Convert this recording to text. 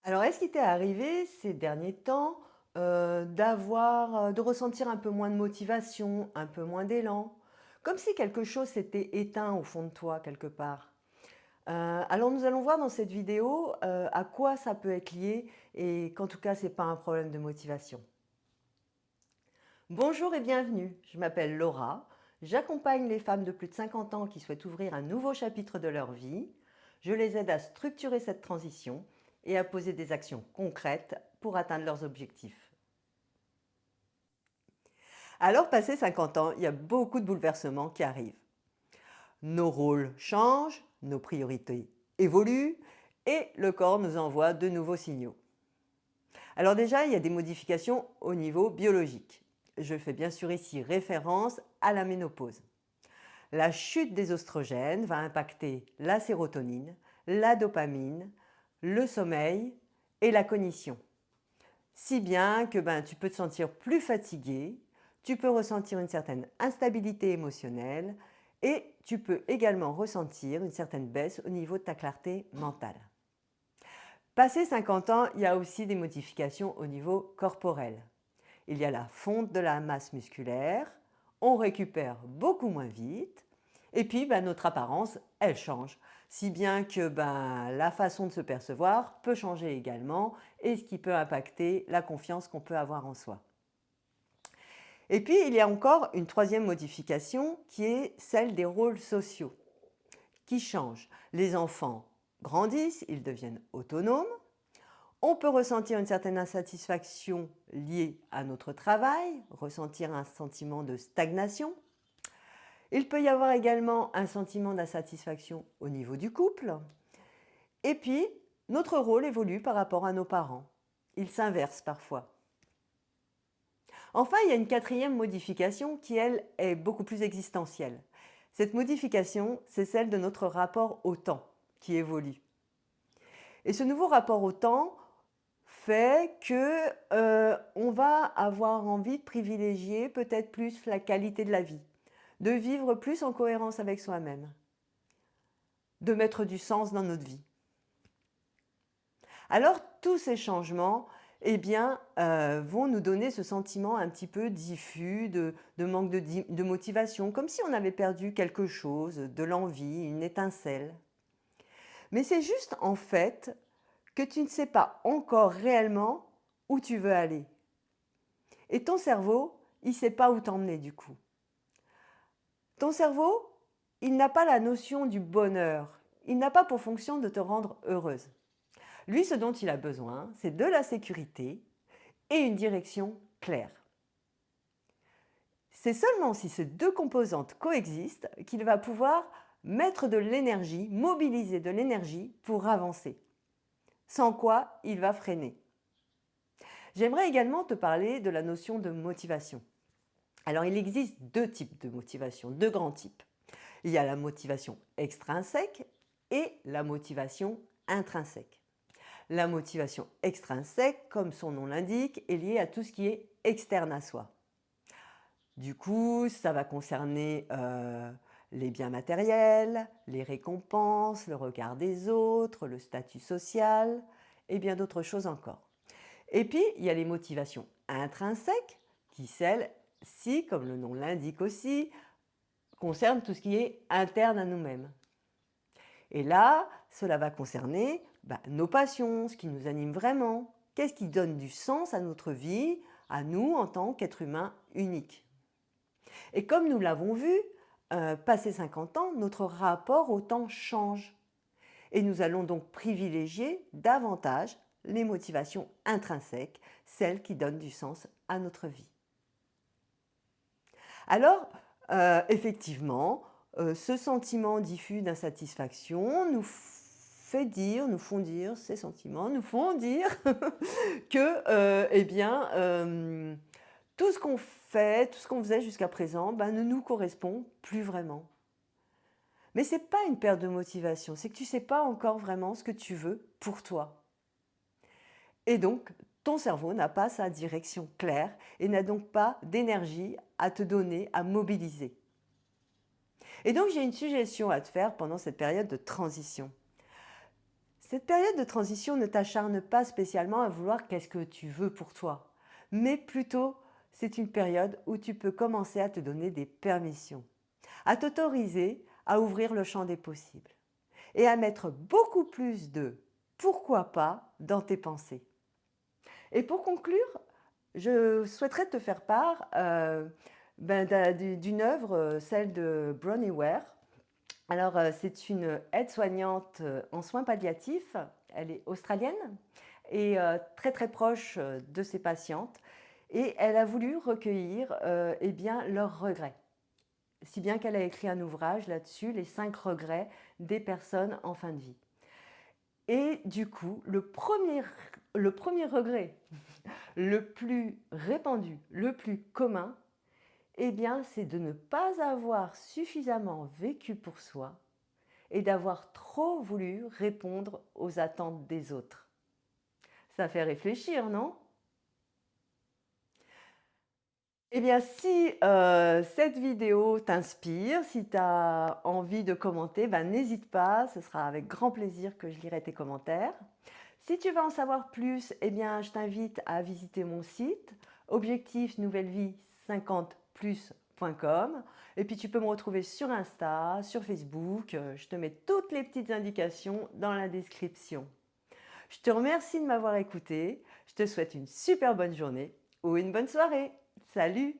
Alors, est-ce qu'il t'est arrivé ces derniers temps, de ressentir un peu moins de motivation, un peu moins d'élan? Comme si quelque chose s'était éteint au fond de toi quelque part? Alors nous allons voir dans cette vidéo, à quoi ça peut être lié et qu'en tout cas c'est pas un problème de motivation. Bonjour et bienvenue, je m'appelle Laura, j'accompagne les femmes de plus de 50 ans qui souhaitent ouvrir un nouveau chapitre de leur vie. Je les aide à structurer cette transition et à poser des actions concrètes pour atteindre leurs objectifs. Alors, passé 50 ans, il y a beaucoup de bouleversements qui arrivent. Nos rôles changent, nos priorités évoluent et le corps nous envoie de nouveaux signaux. Alors déjà, il y a des modifications au niveau biologique. Je fais bien sûr ici référence à la ménopause. La chute des oestrogènes va impacter la sérotonine, la dopamine, le sommeil et la cognition. Si bien que tu peux te sentir plus fatigué, tu peux ressentir une certaine instabilité émotionnelle et tu peux également ressentir une certaine baisse au niveau de ta clarté mentale. Passé 50 ans, il y a aussi des modifications au niveau corporel. Il y a la fonte de la masse musculaire, on récupère beaucoup moins vite et puis notre apparence, elle change. Si bien que la façon de se percevoir peut changer également et ce qui peut impacter la confiance qu'on peut avoir en soi. Et puis, il y a encore une troisième modification qui est celle des rôles sociaux qui changent. Les enfants grandissent, ils deviennent autonomes. On peut ressentir une certaine insatisfaction liée à notre travail, ressentir un sentiment de stagnation. Il peut y avoir également un sentiment d'insatisfaction au niveau du couple. Et puis, notre rôle évolue par rapport à nos parents. Il s'inverse parfois. Enfin, il y a une quatrième modification qui, elle, est beaucoup plus existentielle. Cette modification, c'est celle de notre rapport au temps qui évolue. Et ce nouveau rapport au temps fait que on va avoir envie de privilégier peut-être plus la qualité de la vie, de vivre plus en cohérence avec soi-même, de mettre du sens dans notre vie. Alors tous ces changements vont nous donner ce sentiment un petit peu diffus de manque de motivation, comme si on avait perdu quelque chose, de l'envie, une étincelle. Mais c'est juste en fait que tu ne sais pas encore réellement où tu veux aller. Et ton cerveau, il ne sait pas où t'emmener du coup. Ton cerveau, il n'a pas la notion du bonheur. Il n'a pas pour fonction de te rendre heureuse. Lui, ce dont il a besoin, c'est de la sécurité et une direction claire. C'est seulement si ces deux composantes coexistent qu'il va pouvoir mettre de l'énergie, mobiliser de l'énergie pour avancer. Sans quoi, il va freiner. J'aimerais également te parler de la notion de motivation. Alors, il existe deux types de motivation, deux grands types. Il y a la motivation extrinsèque et la motivation intrinsèque. La motivation extrinsèque, comme son nom l'indique, est liée à tout ce qui est externe à soi. Du coup, ça va concerner les biens matériels, les récompenses, le regard des autres, le statut social et bien d'autres choses encore. Et puis, il y a les motivations intrinsèques qui, celles-ci, comme le nom l'indique aussi, concernent tout ce qui est interne à nous-mêmes. Et là, cela va concerner nos passions, ce qui nous anime vraiment. Qu'est-ce qui donne du sens à notre vie, à nous en tant qu'êtres humains uniques. Et comme nous l'avons vu, passé 50 ans, notre rapport au temps change. Et nous allons donc privilégier davantage les motivations intrinsèques, celles qui donnent du sens à notre vie. Alors, effectivement, ce sentiment diffus d'insatisfaction nous font dire, ces sentiments nous font dire que, tout ce qu'on fait, tout ce qu'on faisait jusqu'à présent, ne nous correspond plus vraiment. Mais ce n'est pas une perte de motivation, c'est que tu ne sais pas encore vraiment ce que tu veux pour toi. Et donc, ton cerveau n'a pas sa direction claire et n'a donc pas d'énergie à te donner, à mobiliser. Et donc, j'ai une suggestion à te faire pendant cette période de transition. Cette période de transition ne t'acharne pas spécialement à vouloir qu'est-ce que tu veux pour toi, mais plutôt c'est une période où tu peux commencer à te donner des permissions, à t'autoriser à ouvrir le champ des possibles et à mettre beaucoup plus de pourquoi pas dans tes pensées. Et pour conclure, je souhaiterais te faire part d'une œuvre, celle de Bronnie Ware. Alors, c'est une aide-soignante en soins palliatifs. Elle est australienne et très très proche de ses patientes. Et elle a voulu recueillir eh bien, leurs regrets. Si bien qu'elle a écrit un ouvrage là-dessus, les 5 regrets des personnes en fin de vie. Et du coup, le premier regret le plus répandu, le plus commun, eh bien, c'est de ne pas avoir suffisamment vécu pour soi et d'avoir trop voulu répondre aux attentes des autres. Ça fait réfléchir, non? Eh bien, si cette vidéo t'inspire, si tu as envie de commenter, ben, n'hésite pas, ce sera avec grand plaisir que je lirai tes commentaires. Si tu veux en savoir plus, eh bien, je t'invite à visiter mon site objectif nouvelle vie 50plus.com et puis tu peux me retrouver sur Insta, sur Facebook, je te mets toutes les petites indications dans la description. Je te remercie de m'avoir écouté, je te souhaite une super bonne journée ou une bonne soirée. Salut!